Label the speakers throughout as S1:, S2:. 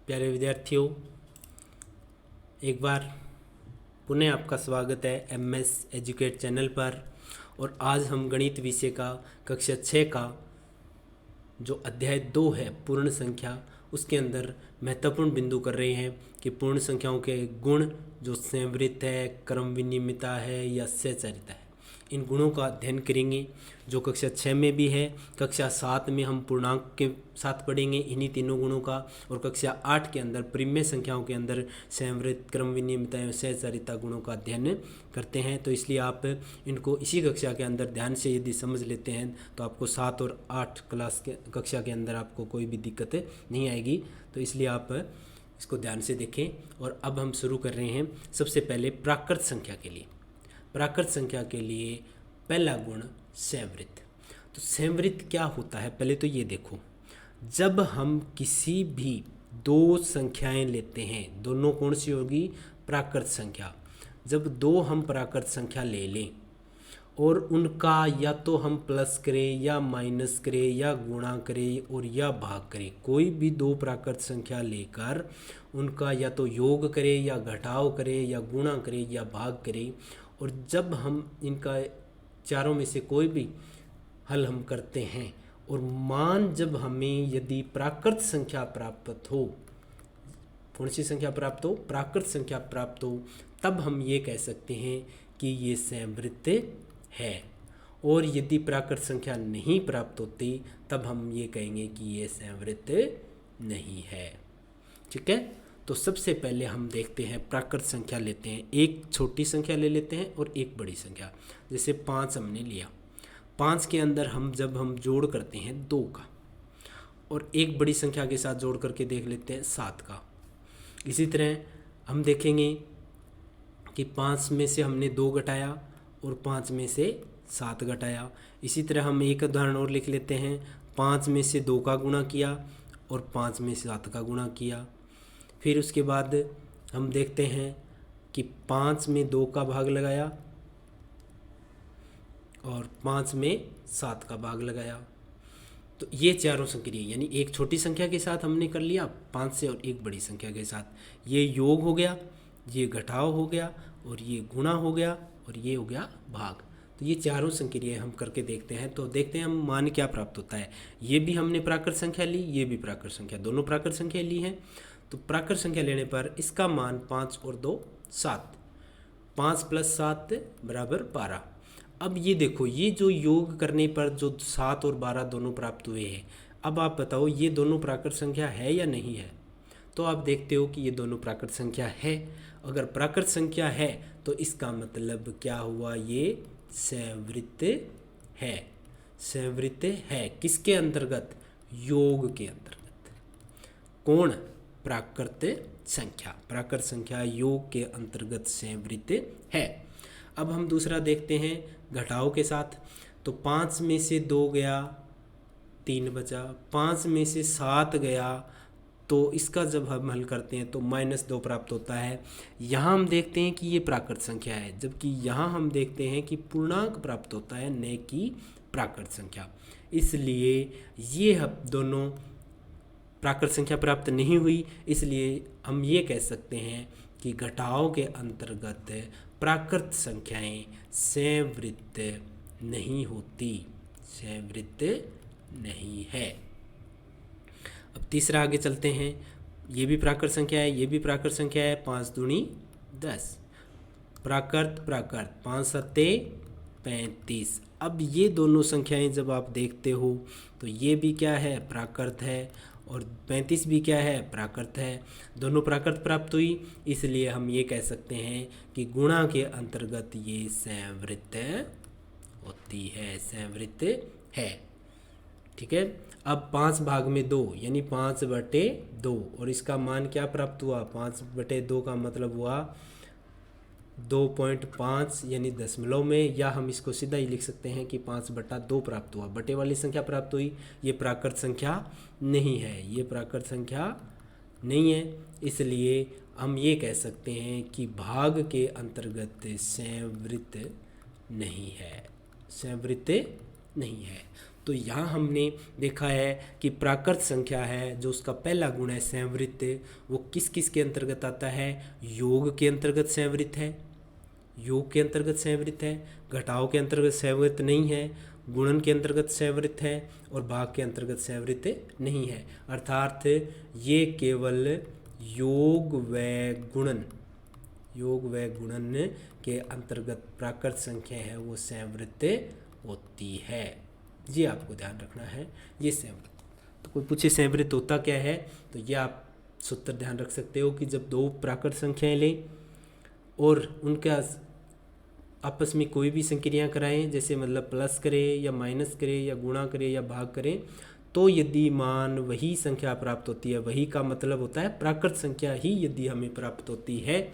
S1: प्यारे विद्यार्थियों, एक बार पुनः आपका स्वागत है एमएस एजुकेट चैनल पर। और आज हम गणित विषय का कक्षा 6 का जो अध्याय 2 है पूर्ण संख्या, उसके अंदर महत्वपूर्ण बिंदु कर रहे हैं कि पूर्ण संख्याओं के गुण जो संवृत्त है, क्रम विनियमितता है या सहचारिता है, इन गुणों का अध्ययन करेंगे जो कक्षा 6 में भी है। कक्षा 7 में हम पूर्णांक के साथ पढ़ेंगे इन्हीं तीनों गुणों का, और कक्षा 8 के अंदर परिमेय संख्याओं के अंदर संवृत्त, क्रम विनियमितता एवं सहचारिता गुणों का अध्ययन करते हैं। तो इसलिए आप इनको इसी कक्षा के अंदर ध्यान से यदि समझ लेते हैं तो आपको 7 और 8 कक्षा के अंदर आपको कोई भी दिक्कत नहीं आएगी। तो इसलिए आप इसको ध्यान से देखें। और अब हम शुरू कर रहे हैं सबसे पहले प्राकृत संख्या के लिए। प्राकृत संख्या के लिए पहला गुण संवृत्त। तो संवृत्त क्या होता है, पहले तो ये देखो, जब हम किसी भी दो संख्याएं लेते हैं, दोनों कौन सी होगी? प्राकृत संख्या। जब दो हम प्राकृत संख्या ले लें और उनका या तो हम प्लस करें या माइनस करें या गुणा करें और या भाग करें, कोई भी दो प्राकृत संख्या लेकर उनका या तो योग करें या घटाव करें या गुणा करें या भाग करें, और जब हम इनका चारों में से कोई भी हल हम करते हैं और मान जब हमें यदि प्राकृत संख्या प्राप्त हो, कौन सी संख्या प्राप्त हो? प्राकृत संख्या प्राप्त हो, तब हम ये कह सकते हैं कि ये संवृत्त है। और यदि प्राकृत संख्या नहीं प्राप्त होती तब हम ये कहेंगे कि ये संवृत्त नहीं है। ठीक है, तो सबसे पहले हम देखते हैं प्राकृत संख्या लेते हैं। एक छोटी संख्या ले लेते हैं और एक बड़ी संख्या। जैसे 5 हमने लिया, 5 के अंदर जब हम जोड़ करते हैं 2 का, और एक बड़ी संख्या के साथ जोड़ करके देख लेते हैं 7 का। इसी तरह हम देखेंगे कि 5 में से हमने 2 घटाया और 5 में से 7 घटाया। इसी तरह हम एक उदाहरण और लिख लेते हैं, 5 में से 2 का गुणा किया और 5 में से 7 का गुणा किया। फिर उसके बाद हम देखते हैं कि 5 में 2 का भाग लगाया और 5 में 7 का भाग लगाया। तो ये चारों संक्रिया, यानी एक छोटी संख्या के साथ हमने कर लिया 5 से, और एक बड़ी संख्या के साथ ये योग हो गया, ये घटाव हो गया, और ये गुणा हो गया, और ये हो गया भाग। तो ये चारों संक्रियाएं हम करके देखते हैं। तो देखते हैं हम मान क्या प्राप्त होता है। ये भी हमने प्राकृत संख्या ली, ये भी प्राकृत संख्या, दोनों प्राकृत संख्या ली हैं। तो प्राकृत संख्या लेने पर इसका मान 5 और 2 7, 5 + 7 = 12। अब ये देखो, ये जो योग करने पर जो 7 और 12 दोनों प्राप्त हुए हैं, अब आप बताओ ये दोनों प्राकृत संख्या है या नहीं है? तो आप देखते हो कि ये दोनों प्राकृत संख्या है। अगर प्राकृत संख्या है तो इसका मतलब क्या हुआ? ये संवृत्त है। संवृत्त है किसके अंतर्गत? योग के अंतर्गत। कौन? प्राकृत संख्या। प्राकृत संख्या योग के अंतर्गत संवृत्त है। अब हम दूसरा देखते हैं घटाव के साथ। तो 5 में से 2 गया, 3 बचा। 5 में से 7 गया, तो इसका जब हम हल करते हैं तो -2 प्राप्त होता है। यहाँ हम देखते हैं कि ये प्राकृत संख्या है, जबकि यहाँ हम देखते हैं कि पूर्णांक प्राप्त होता है, न कि प्राकृत संख्या। इसलिए ये दोनों प्राकृत संख्या प्राप्त नहीं हुई। इसलिए हम ये कह सकते हैं कि घटाव के अंतर्गत प्राकृत संख्याएं संवृत्त नहीं होती, संवृत्त नहीं है। अब तीसरा आगे चलते हैं। ये भी प्राकृत संख्या है, ये भी प्राकृत संख्या है। 5 दूनी 10, प्राकृत प्राकृत, 5 सत्ते 35। अब ये दोनों संख्याएं जब आप देखते हो तो ये भी क्या है? प्राकृत है, और 35 भी क्या है? प्राकृत है। दोनों प्राकृत प्राप्त हुई, इसलिए हम ये कह सकते हैं कि गुणा के अंतर्गत ये संवृत्त होती है, संवृत्त है। ठीक है। अब 5 भाग में 2 यानी 5/2, और इसका मान क्या प्राप्त हुआ? 5/2 का मतलब हुआ 2.5 यानी दशमलव में, या हम इसको सीधा ही लिख सकते हैं कि 5/2 प्राप्त हुआ, बटे वाली संख्या प्राप्त हुई। ये प्राकृत संख्या नहीं है, ये प्राकृत संख्या नहीं है। इसलिए हम ये कह सकते हैं कि भाग के अंतर्गत संवृत्त नहीं है, संवृत्त नहीं है। तो यहाँ हमने देखा है कि प्राकृत संख्या है जो उसका पहला गुण है संवृत्त, वो किस किस के अंतर्गत आता है? योग के अंतर्गत संवृत्त है, योग के अंतर्गत संवृत्त है, घटाव के अंतर्गत संवृत्त नहीं है, गुणन के अंतर्गत संवृत्त है और भाग के अंतर्गत संवृत्त नहीं है। अर्थात ये केवल योग व गुणन के अंतर्गत प्राकृत संख्या है वो संवृत्त होती है। ये आपको ध्यान रखना है। ये संवृत्त, तो कोई पूछे संवृत्त होता क्या है, तो ये आप सूत्र ध्यान रख सकते हो कि जब दो प्राकृत संख्याएं लें और उनका आपस में कोई भी संक्रिया कराएं, जैसे मतलब प्लस करें या माइनस करें या गुणा करें या भाग करें, तो यदि मान वही संख्या प्राप्त होती है, वही का मतलब होता है प्राकृत संख्या ही यदि हमें प्राप्त होती है,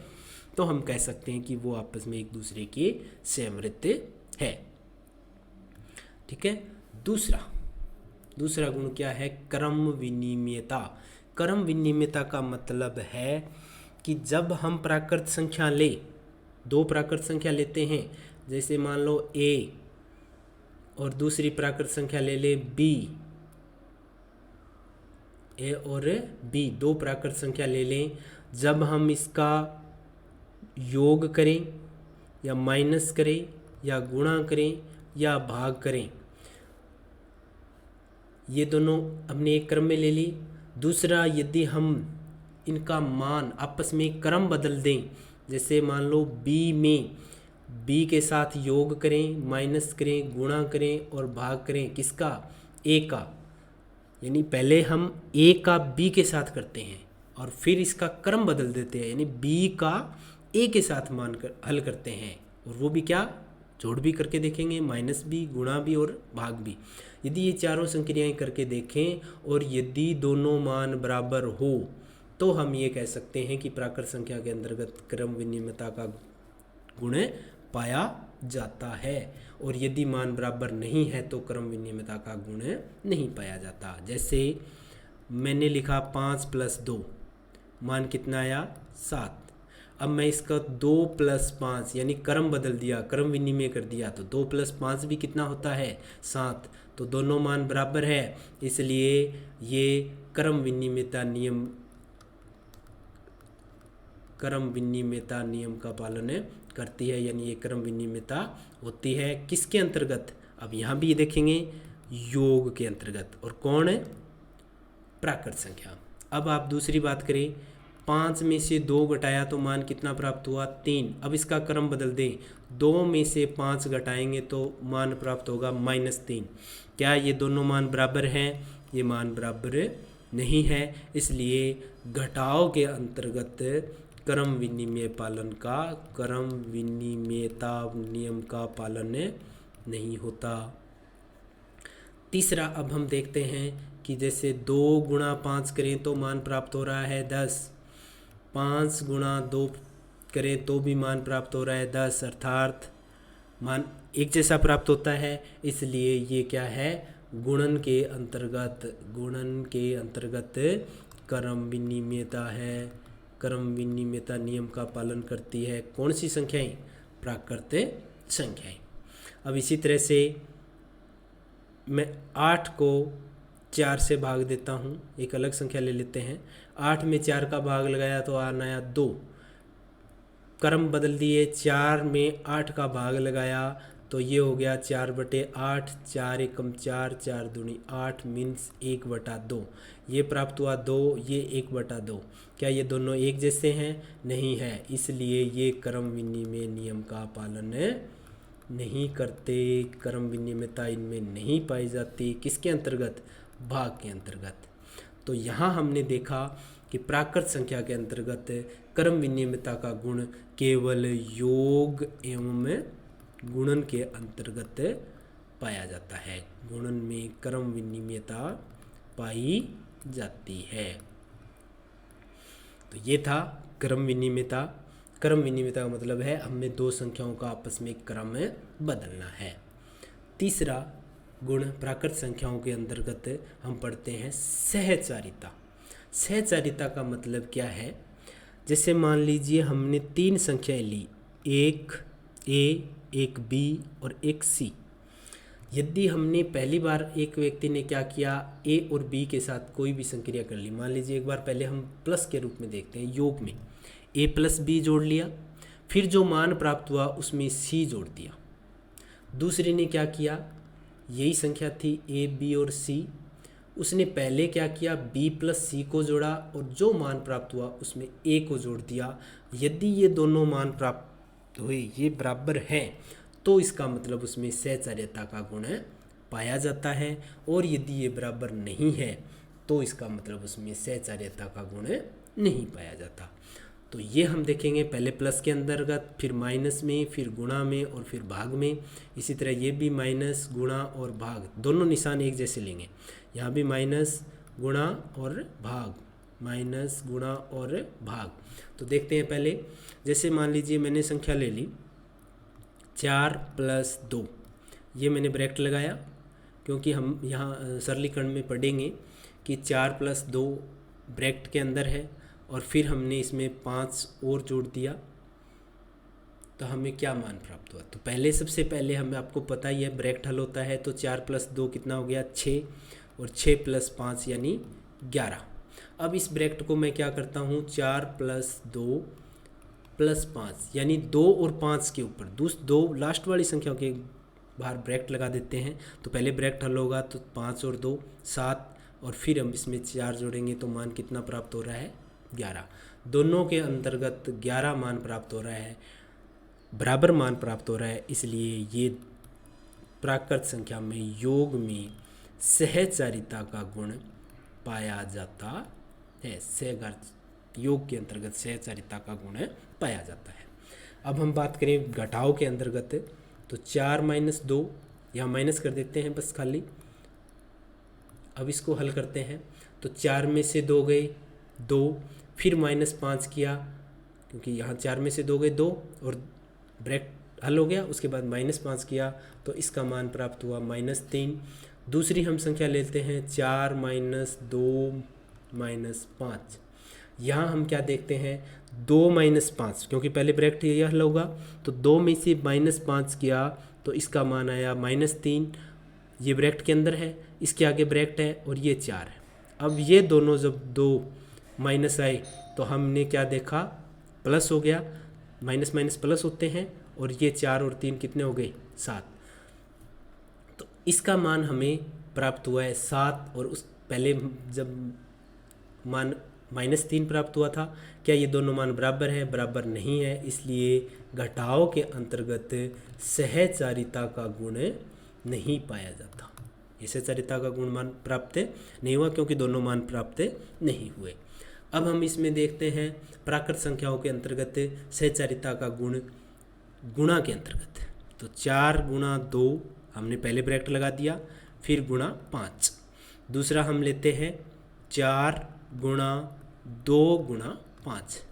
S1: तो हम कह सकते हैं कि वो आपस में एक दूसरे के संवृत्त है। ठीक है। दूसरा गुण क्या है? क्रम विनिमयता। क्रम विनिमयता का मतलब है कि जब हम प्राकृत संख्या लें, दो प्राकृत संख्या लेते हैं, जैसे मान लो a और दूसरी प्राकृत संख्या ले ले b, a और b दो प्राकृत संख्या ले लें, जब हम इसका योग करें या माइनस करें या गुणा करें या भाग करें, ये दोनों हमने एक क्रम में ले ली। दूसरा, यदि हम इनका मान आपस में क्रम बदल दें, जैसे मान लो b में b के साथ योग करें, माइनस करें, गुणा करें और भाग करें, किसका? a का, यानी पहले हम a का b के साथ करते हैं और फिर इसका क्रम बदल देते हैं, यानी b का a के साथ मान कर हल करते हैं, और वो भी क्या? जोड़ भी करके देखेंगे, माइनस भी, गुणा भी और भाग भी। यदि ये चारों संक्रियाएं करके देखें और यदि दोनों मान बराबर हो, तो हम ये कह सकते हैं कि प्राकृत संख्या के अंतर्गत क्रम विनिमयता का गुण पाया जाता है, और यदि मान बराबर नहीं है तो क्रम विनिमयता का गुण नहीं पाया जाता। जैसे मैंने लिखा 5 + 2, मान कितना आया? 7। अब मैं इसका 2 + 5 यानी क्रम बदल दिया, क्रम विनिमय कर दिया, तो 2 + 5 भी कितना होता है? 7। तो दोनों मान बराबर है, इसलिए ये क्रम विनिमयता नियम का पालन करती है, यानी ये क्रम विनिमयता होती है किसके अंतर्गत? अब यहाँ भी देखेंगे योग के अंतर्गत। और कौन है? प्राकृत संख्या। अब आप दूसरी बात करें, 5 में से 2 घटाया तो मान कितना प्राप्त हुआ? 3। अब इसका क्रम बदल दें, 2 में से 5 घटाएंगे तो मान प्राप्त होगा -3। क्या ये दोनों मान बराबर हैं? ये मान बराबर नहीं है, इसलिए घटाव के अंतर्गत क्रम विनिमयता नियम का पालन नहीं होता। तीसरा, अब हम देखते हैं कि जैसे 2 × 5 करें तो मान प्राप्त हो रहा है 10, 5 × 2 करें तो भी मान प्राप्त हो रहा है 10, अर्थात मान एक जैसा प्राप्त होता है, इसलिए ये क्या है? गुणन के अंतर्गत क्रम विनिमयता है। क्रम विनिमयता नियम का पालन करती है कौन सी संख्याएं? प्राकृत संख्याएं। अब इसी तरह से मैं 8 को 4 से भाग देता हूँ, एक अलग संख्या ले लेते हैं। 8 में 4 का भाग लगाया तो आया 2, क्रम बदल दिए, 4 में 8 का भाग लगाया तो ये हो गया 4/8, 4 एकम 4, 4 दूनी 8 मीन्स 1/2। ये प्राप्त हुआ 2, ये 1/2। क्या ये दोनों एक जैसे हैं? नहीं है, इसलिए ये क्रम विनिमय नियम का पालन नहीं करते। क्रम विनिमयता इनमें नहीं पाई जाती। किसके अंतर्गत? भाग के अंतर्गत। तो यहाँ हमने देखा कि प्राकृत संख्या के अंतर्गत क्रम विनिमयता का गुण केवल योग एवं गुणन के अंतर्गत पाया जाता है। गुणन में क्रम विनिमयता पाई जाती है। तो ये था क्रम विनिमयता। क्रम विनिमयता का मतलब है हमें दो संख्याओं का आपस में क्रम बदलना है। तीसरा गुण प्राकृत संख्याओं के अंतर्गत हम पढ़ते हैं सहचारिता। सहचारिता का मतलब क्या है? जैसे मान लीजिए हमने 3 संख्याएं ली, एक ए, एक बी और एक सी। यदि हमने पहली बार एक व्यक्ति ने क्या किया, ए और बी के साथ कोई भी संक्रिया कर ली, मान लीजिए एक बार पहले हम प्लस के रूप में देखते हैं, योग में ए प्लस बी जोड़ लिया, फिर जो मान प्राप्त हुआ उसमें सी जोड़ दिया। दूसरे ने क्या किया, यही संख्या थी ए बी और सी, उसने पहले क्या किया, बी प्लस सी को जोड़ा और जो मान प्राप्त हुआ उसमें ए को जोड़ दिया। यदि ये दोनों मान प्राप्त हुए ये बराबर हैं तो इसका मतलब उसमें सहचार्यता का गुण पाया जाता है, और यदि ये बराबर नहीं है तो इसका मतलब उसमें सहचार्यता का गुण नहीं पाया जाता। तो ये हम देखेंगे पहले प्लस के अंतर्गत, फिर माइनस में, फिर गुणा में और फिर भाग में। इसी तरह ये भी माइनस, गुणा और भाग दोनों निशान एक जैसे लेंगे। यहाँ भी माइनस, गुणा और भाग, माइनस, गुणा और भाग। तो देखते हैं पहले, जैसे मान लीजिए मैंने संख्या ले ली 4 + 2, ये मैंने ब्रैकेट लगाया क्योंकि हम यहाँ सरलीकरण में पढ़ेंगे कि 4 + 2 ब्रैकेट के अंदर है, और फिर हमने इसमें 5 और जोड़ दिया तो हमें क्या मान प्राप्त हुआ। तो पहले सबसे पहले हमें, आपको पता ही है ब्रैकेट हल होता है, तो 4 + 2 कितना हो गया 6, और 6 + 5 यानी 11। अब इस ब्रैकेट को मैं क्या करता हूँ, 4 + 2 + 5 यानी 2 और 5 के ऊपर दो लास्ट वाली संख्याओं के बाहर ब्रैकेट लगा देते हैं। तो पहले ब्रैकेट हल होगा तो 5 और 2 7, और फिर हम इसमें 4 जोड़ेंगे तो मान कितना प्राप्त हो रहा है 11। दोनों के अंतर्गत 11 मान प्राप्त हो रहा है, बराबर मान प्राप्त हो रहा है, इसलिए ये प्राकृत संख्या में योग में सहचारिता का गुण पाया जाता है। सहघात योग के अंतर्गत सहचारिता का गुण पाया जाता है। अब हम बात करें घटाव के अंतर्गत, तो 4 - 2, यहाँ माइनस कर देते हैं बस खाली। अब इसको हल करते हैं तो 4 में से 2 गए 2, फिर -5 किया क्योंकि यहाँ 4 में से 2 गए 2, और ब्रैकेट हल हो गया, उसके बाद -5 किया तो इसका मान प्राप्त हुआ -3। दूसरी हम संख्या लेते हैं 4 - 2 - 5, यहाँ हम क्या देखते हैं 2 - 5, क्योंकि पहले ब्रैकेट ये हल होगा, तो 2 में से -5 किया तो इसका मान आया -3। ये ब्रैकेट के अंदर है, इसके आगे ब्रैकेट है और ये 4 है। अब ये दोनों जब 2 माइनस आए तो हमने क्या देखा, प्लस हो गया, माइनस माइनस प्लस होते हैं, और ये 4 और 3 कितने हो गए 7। तो इसका मान हमें प्राप्त हुआ है 7, और उस पहले जब मान -3 प्राप्त हुआ था, क्या ये दोनों मान बराबर है, बराबर नहीं है, इसलिए घटाव के अंतर्गत सहचारिता का गुण नहीं पाया जाता। ये सहचारिता का गुण मान प्राप्त नहीं हुआ क्योंकि दोनों मान प्राप्त नहीं हुए। अब हम इसमें देखते हैं प्राकृत संख्याओं के अंतर्गत सहचारिता का गुण गुणा के अंतर्गत। तो 4 × 2 हमने पहले ब्रैकेट लगा दिया, फिर गुणा 5। दूसरा हम लेते हैं 4 × 2 × 5,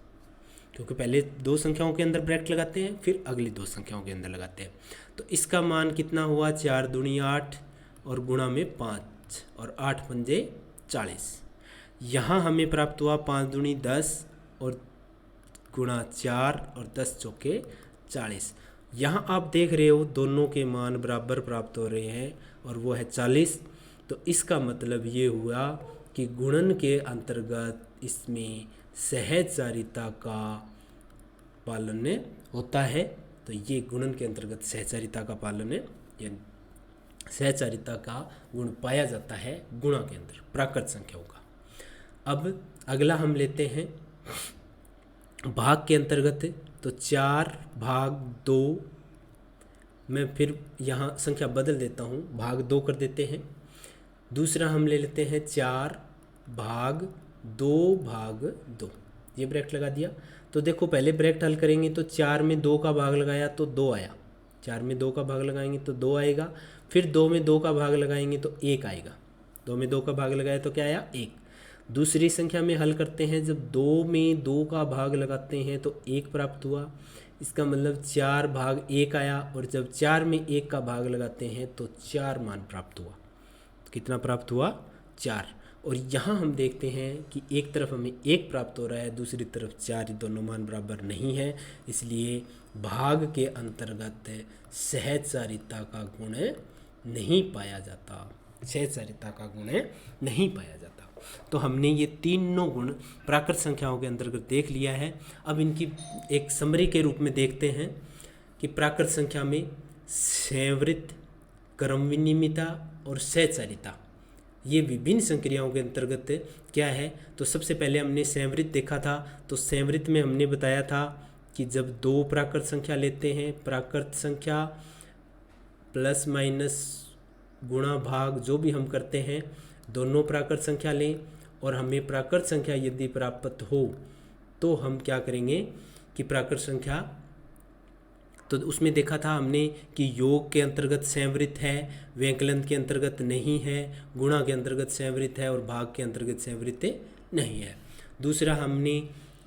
S1: क्योंकि पहले 2 संख्याओं के अंदर ब्रैकेट लगाते हैं, फिर अगली 2 संख्याओं के अंदर लगाते हैं। तो इसका मान कितना हुआ 4 दूनी 8, और गुणा में 5, और 8 पंजे 40। यहाँ हमें प्राप्त हुआ 5 दूनी 10, और गुणा 4, और 10 चौके 40। यहाँ आप देख रहे हो दोनों के मान बराबर प्राप्त हो रहे हैं, और वो है 40। तो इसका मतलब ये हुआ कि गुणन के अंतर्गत इसमें सहचारिता का पालन होता है। तो ये गुणन के अंतर्गत सहचारिता का पालन है, या सहचारिता का गुण पाया जाता है गुणा के अंदर प्राकृत संख्याओं का। अब अगला हम लेते हैं भाग के अंतर्गत, तो 4/2 मैं फिर यहाँ संख्या बदल देता हूँ, भाग 2 कर देते हैं। दूसरा हम ले लेते हैं 4/2/2, ये ब्रैकेट लगा दिया। तो देखो पहले ब्रैकेट हल करेंगे तो 4 में 2 का भाग लगाया तो 2 आया, 4 में 2 का भाग लगाएंगे तो 2 आएगा, फिर 2 में 2 का भाग लगाएंगे तो 1 आएगा, 2 में 2 का भाग लगाया तो क्या आया 1। दूसरी संख्या में हल करते हैं, जब 2 में 2 का भाग लगाते हैं तो 1 प्राप्त हुआ, इसका मतलब 4/1 आया, और जब 4 में 1 का भाग लगाते हैं तो 4 मान प्राप्त हुआ। तो कितना प्राप्त हुआ 4। और यहाँ हम देखते हैं कि एक तरफ हमें 1 प्राप्त हो रहा है, दूसरी तरफ 4, दोनों मान बराबर नहीं है, इसलिए भाग के अंतर्गत सहचारिता का गुण नहीं पाया जाता, सहचर्यता का गुण नहीं पाया जाता। तो हमने ये तीनों गुण प्राकृत संख्याओं के अंतर्गत देख लिया है। अब इनकी एक समरी के रूप में देखते हैं कि प्राकृत संख्या में संवृत्त, क्रम विनियमिता और सहचारिता ये विभिन्न संक्रियाओं के अंतर्गत क्या है। तो सबसे पहले हमने संवृत्त देखा था। तो संवृत्त में हमने बताया था कि जब दो प्राकृत संख्या लेते हैं, प्राकृत संख्या प्लस माइनस गुणा भाग जो भी हम करते हैं, दोनों प्राकृत संख्या लें और हमें प्राकृत संख्या यदि प्राप्त हो तो हम क्या करेंगे कि प्राकृत संख्या, तो उसमें देखा था हमने कि योग के अंतर्गत संवृत्त है, व्यंकलन के अंतर्गत नहीं है, गुणा के अंतर्गत संवृत्त है और भाग के अंतर्गत संवृत्त नहीं है। दूसरा हमने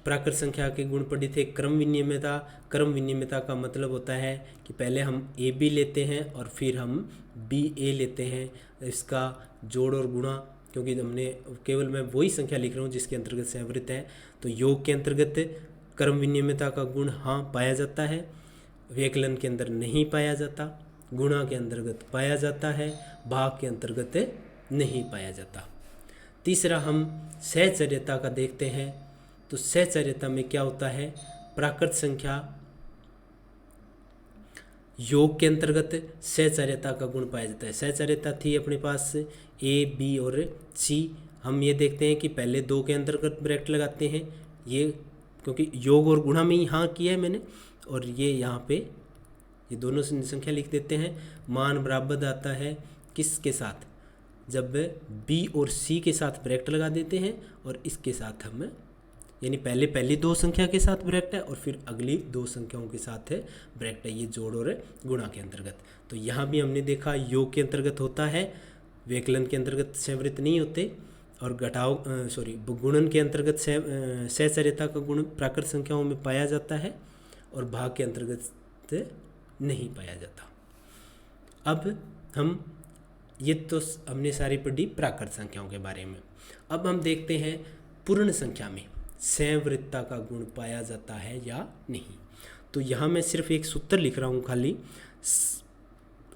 S1: प्राकृत संख्या के गुण पढ़े थे क्रम विनियमिता। क्रम विनियमिता का मतलब होता है कि पहले हम ए बी लेते हैं और फिर हम बी ए लेते हैं, इसका जोड़ और गुणा, क्योंकि हमने केवल मैं वही संख्या लिख रहा हूँ जिसके अंतर्गत संवृत्त है। तो योग के अंतर्गत क्रम विनियमिता का गुण हाँ पाया जाता है, व्यंकलन के अंदर नहीं पाया जाता, गुणा के अंतर्गत पाया जाता है, भाग के अंतर्गत नहीं पाया जाता। तीसरा हम सहचर्यता का देखते हैं। तो सहचर्यता में क्या होता है, प्राकृत संख्या योग के अंतर्गत सहचर्यता का गुण पाया जाता है। सहचर्यता थी अपने पास ए बी और सी। हम ये देखते हैं कि पहले दो के अंतर्गत ब्रैकेट लगाते हैं, ये क्योंकि योग और गुणा में ही हाँ किया है मैंने, और ये यहाँ पे ये दोनों संख्या लिख देते हैं। मान बराबर आता है किसके साथ, जब बी और सी के साथ ब्रैकेट लगा देते हैं और इसके साथ हम, यानी पहली दो संख्या के साथ ब्रैकेट है और फिर अगली दो संख्याओं के साथ है ब्रैकेट है, ये जोड़ और गुणा के अंतर्गत। तो यहाँ भी हमने देखा योग के अंतर्गत होता है, व्यंकलन के अंतर्गत संवृत्त नहीं होते, और गुणन के अंतर्गत सहचर्यता का गुण प्राकृत संख्याओं में पाया जाता है और भाग के अंतर्गत नहीं पाया जाता। अब हम ये तो हमने सारी पढ़ी प्राकृत संख्याओं के बारे में। अब हम देखते हैं पूर्ण संख्या में संवृत्ता का गुण पाया जाता है या नहीं। तो यहाँ मैं सिर्फ एक सूत्र लिख रहा हूँ खाली,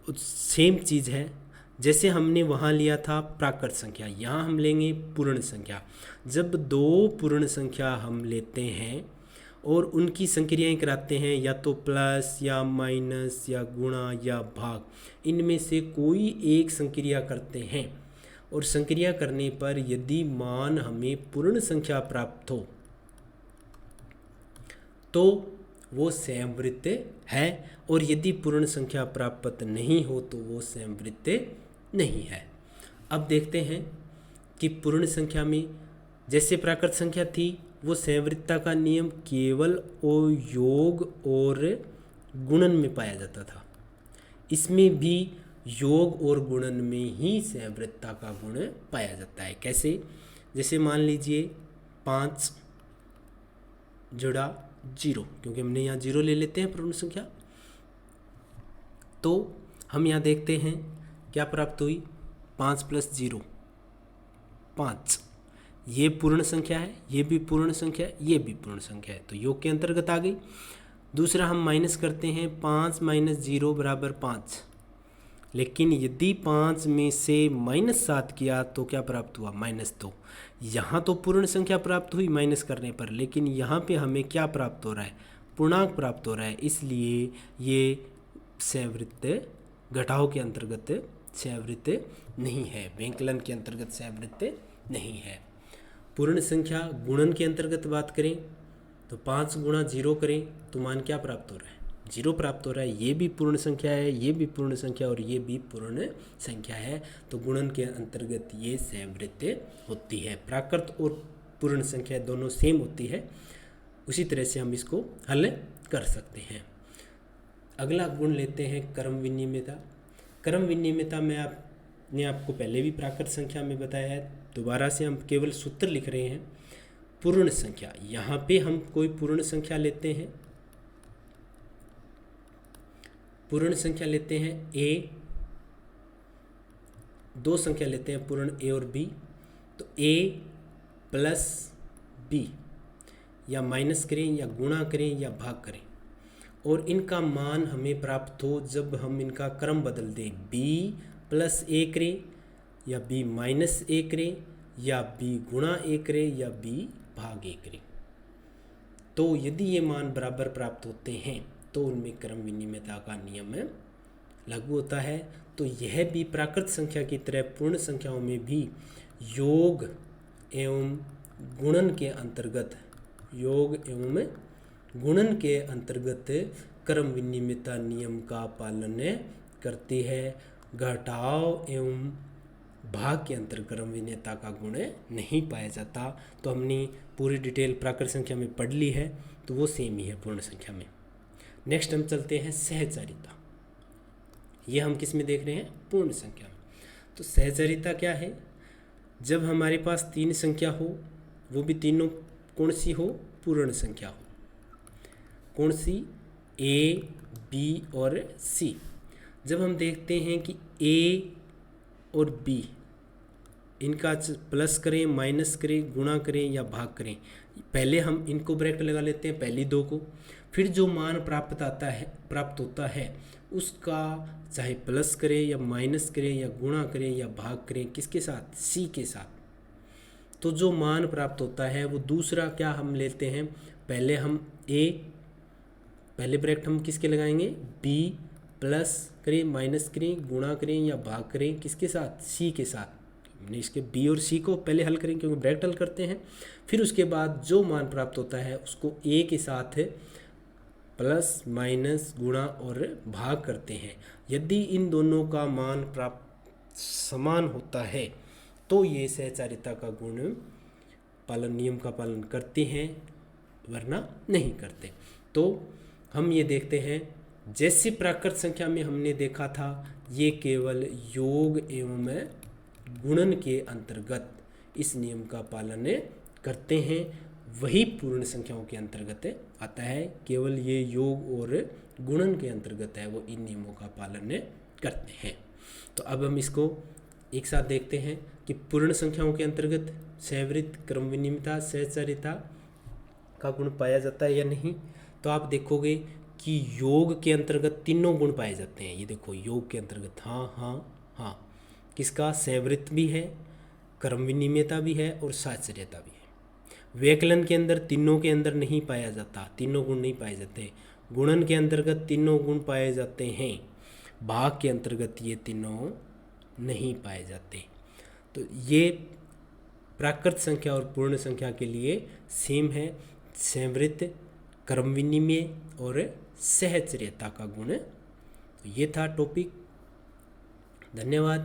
S1: सेम चीज़ है जैसे हमने वहाँ लिया था प्राकृत संख्या, यहाँ हम लेंगे पूर्ण संख्या। जब दो पूर्ण संख्या हम लेते हैं और उनकी संक्रियाएं कराते हैं, या तो प्लस या माइनस या गुणा या भाग, इनमें से कोई एक संक्रिया करते हैं और संक्रिया करने पर यदि मान हमें पूर्ण संख्या प्राप्त हो तो वो संवृत्त है, और यदि पूर्ण संख्या प्राप्त नहीं हो तो वो संवृत्त नहीं है। अब देखते हैं कि पूर्ण संख्या में जैसे प्राकृत संख्या थी वो संवृत्ता का नियम केवल योग और गुणन में पाया जाता था, इसमें भी योग और गुणन में ही संवृत्ता का गुण पाया जाता है। कैसे, जैसे मान लीजिए 5 जुड़ा 0, क्योंकि हमने यहाँ 0 ले लेते हैं पूर्ण संख्या, तो हम यहाँ देखते हैं क्या प्राप्त हुई, 5 + 0 5, ये पूर्ण संख्या है, ये भी पूर्ण संख्या है, ये भी पूर्ण संख्या है, तो योग के अंतर्गत आ गई। दूसरा हम माइनस करते हैं, 5 - 0 = 5, लेकिन यदि 5 में से -7 किया तो क्या प्राप्त हुआ, -2। यहाँ तो पूर्ण संख्या प्राप्त हुई माइनस करने पर, लेकिन यहाँ पे हमें क्या प्राप्त हो रहा है, पूर्णांक प्राप्त हो रहा है, इसलिए ये संवृत्त घटाव के अंतर्गत संवृत्त नहीं है, व्यंकलन के अंतर्गत संवृत्त नहीं है। पूर्ण संख्या गुणन के अंतर्गत बात करें तो 5 × 0 करें तो मान क्या प्राप्त हो रहा है, 0 प्राप्त हो रहा है। ये भी पूर्ण संख्या है, ये भी पूर्ण संख्या और ये भी पूर्ण संख्या है, तो गुणन के अंतर्गत ये संवृत्त होती है। प्राकृत और पूर्ण संख्या दोनों सेम होती है, उसी तरह से हम इसको हल कर सकते हैं। अगला गुण लेते हैं क्रम विनियमिता। क्रम विनियमिता में आपने आपको पहले भी प्राकृत संख्या में बताया है, दोबारा से हम केवल सूत्र लिख रहे हैं। पूर्ण संख्या, यहाँ पे हम कोई पूर्ण संख्या लेते हैं, पूर्ण संख्या लेते हैं a, दो संख्या लेते हैं पूर्ण a और b, तो a + b, या माइनस करें या गुणा करें या भाग करें, और इनका मान हमें प्राप्त हो जब हम इनका क्रम बदल दें, b प्लस ए करे या बी माइनस ए करे या बी गुणा ए करे या बी भाग ए करे। तो यदि ये मान बराबर प्राप्त होते हैं तो उनमें क्रम विनिमयता का नियम लागू होता है। तो यह भी प्राकृत संख्या की तरह पूर्ण संख्याओं में भी योग एवं गुणन के अंतर्गत क्रम विनिमयता नियम का पालन करती है। घटाव एवं भाग के अंतर क्रम विनिमयता का गुण नहीं पाया जाता। तो हमने पूरी डिटेल प्राकृत संख्या में पढ़ ली है, तो वो सेम ही है पूर्ण संख्या में। नेक्स्ट हम चलते हैं सहचारिता। ये हम किस में देख रहे हैं? पूर्ण संख्या में। तो सहचारिता क्या है? जब हमारे पास तीन संख्या हो, वो भी तीनों कौन सी हो? पूर्ण संख्या हो। कौन सी? ए, बी और सी। जब हम देखते हैं कि ए और बी इनका प्लस करें, माइनस करें, गुणा करें या भाग करें, पहले हम इनको ब्रैकेट लगा लेते हैं, पहली दो को। फिर जो मान प्राप्त होता है उसका चाहे प्लस करें या माइनस करें या गुणा करें या भाग करें, किसके साथ? सी के साथ। तो जो मान प्राप्त होता है वो दूसरा क्या हम लेते हैं? पहले हम ए, पहले ब्रैकेट हम किसके लगाएंगे? बी प्लस करें, माइनस करें, गुणा करें या भाग करें, किसके साथ? सी के साथ। हमने इसके बी और सी को पहले हल करें क्योंकि ब्रैकेट हल करते हैं। फिर उसके बाद जो मान प्राप्त होता है उसको ए के साथ प्लस माइनस गुणा और भाग करते हैं। यदि इन दोनों का मान प्राप्त समान होता है तो ये सहचारिता का गुण पालन, नियम का पालन करते हैं, वरना नहीं करते। तो हम ये देखते हैं, जैसे प्राकृत संख्या में हमने देखा था ये केवल योग एवं गुणन के अंतर्गत इस नियम का पालन करते हैं, वही पूर्ण संख्याओं के अंतर्गत आता है। केवल ये योग और गुणन के अंतर्गत है, वो इन नियमों का पालन करते हैं। तो अब हम इसको एक साथ देखते हैं कि पूर्ण संख्याओं के अंतर्गत सहवृत्त, क्रम विनिमयता, सहचारिता का गुण पाया जाता है या नहीं। तो आप देखोगे कि योग के अंतर्गत तीनों गुण पाए जाते हैं। ये देखो, योग के अंतर्गत हाँ हाँ हाँ, किसका? सहवृत्त भी है, क्रम विनिमयता भी है और सहचारिता भी है। व्यकलन के अंदर तीनों के अंदर नहीं पाया जाता, तीनों गुण नहीं पाए जाते। गुणन के अंतर्गत तीनों गुण पाए जाते हैं, भाग के अंतर्गत ये तीनों नहीं पाए जाते। तो ये प्राकृत संख्या और पूर्ण संख्या के लिए सेम है, सहवृत्त, क्रम विनिमय और सहचारिता का गुण। तो ये था टॉपिक। धन्यवाद।